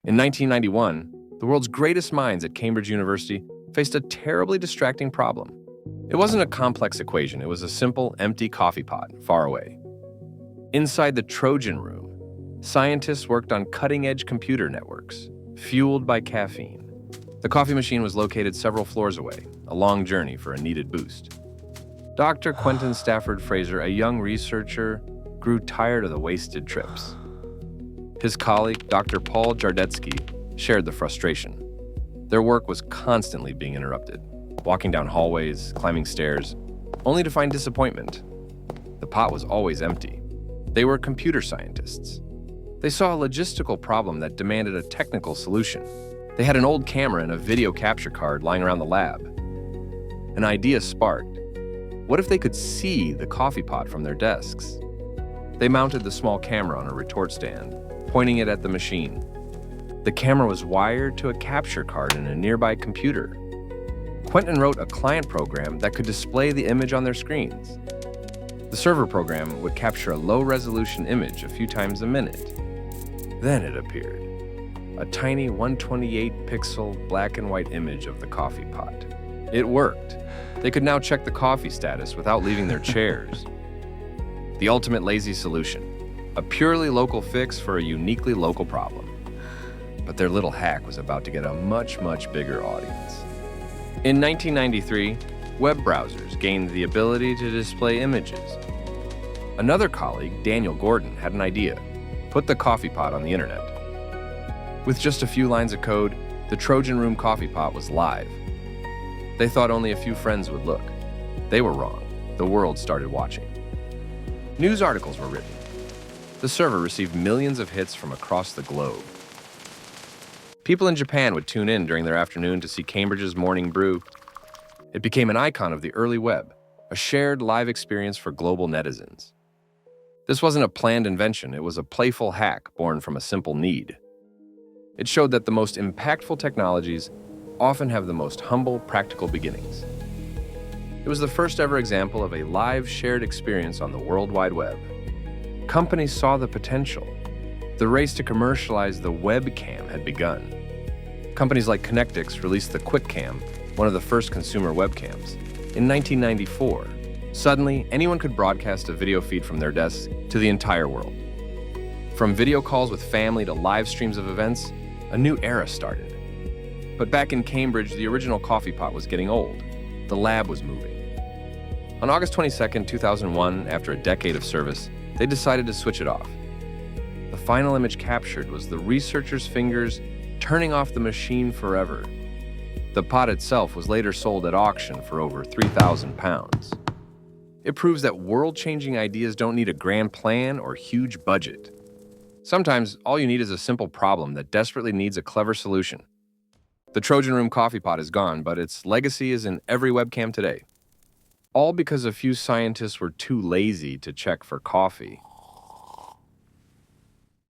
In 1991, the world's greatest minds at Cambridge University faced a terribly distracting problem. It wasn't a complex equation, it was a simple, empty coffee pot far away. Inside the Trojan room, scientists worked on cutting-edge computer networks, fueled by caffeine. The coffee machine was located several floors away, a long journey for a needed boost. Dr. Quentin Stafford Fraser, a young researcher, grew tired of the wasted trips. His colleague, Dr. Paul Jardetsky, shared the frustration. Their work was constantly being interrupted, walking down hallways, climbing stairs, only to find disappointment. The pot was always empty. They were computer scientists. They saw a logistical problem that demanded a technical solution. They had an old camera and a video capture card lying around the lab. An idea sparked. What if they could see the coffee pot from their desks? They mounted the small camera on a retort stand, pointing it at the machine. The camera was wired to a capture card in a nearby computer. Quentin wrote a client program that could display the image on their screens. The server program would capture a low-resolution image a few times a minute. Then it appeared. A tiny 128-pixel black and white image of the coffee pot. It worked. They could now check the coffee status without leaving their chairs. The ultimate lazy solution. A purely local fix for a uniquely local problem. But their little hack was about to get a much, much bigger audience. In 1993, web browsers gained the ability to display images. Another colleague, Daniel Gordon, had an idea. Put the coffee pot on the internet. With just a few lines of code, the Trojan Room coffee pot was live. They thought only a few friends would look. They were wrong. The world started watching. News articles were written. The server received millions of hits from across the globe. People in Japan would tune in during their afternoon to see Cambridge's morning brew. It became an icon of the early web, a shared live experience for global netizens. This wasn't a planned invention, it was a playful hack born from a simple need. It showed that the most impactful technologies often have the most humble, practical beginnings. It was the first ever example of a live shared experience on the World Wide Web. Companies saw the potential. The race to commercialize the webcam had begun. Companies like Connectix released the QuickCam, one of the first consumer webcams, in 1994. Suddenly, anyone could broadcast a video feed from their desks to the entire world. From video calls with family to live streams of events, a new era started. But back in Cambridge, the original coffee pot was getting old. The lab was moving. On August 22, 2001, after a decade of service, they decided to switch it off. The final image captured was the researchers' fingers turning off the machine forever. The pot itself was later sold at auction for over £3,000. It proves that world-changing ideas don't need a grand plan or huge budget. Sometimes, all you need is a simple problem that desperately needs a clever solution. The Trojan Room coffee pot is gone, but its legacy is in every webcam today. All because a few scientists were too lazy to check for coffee.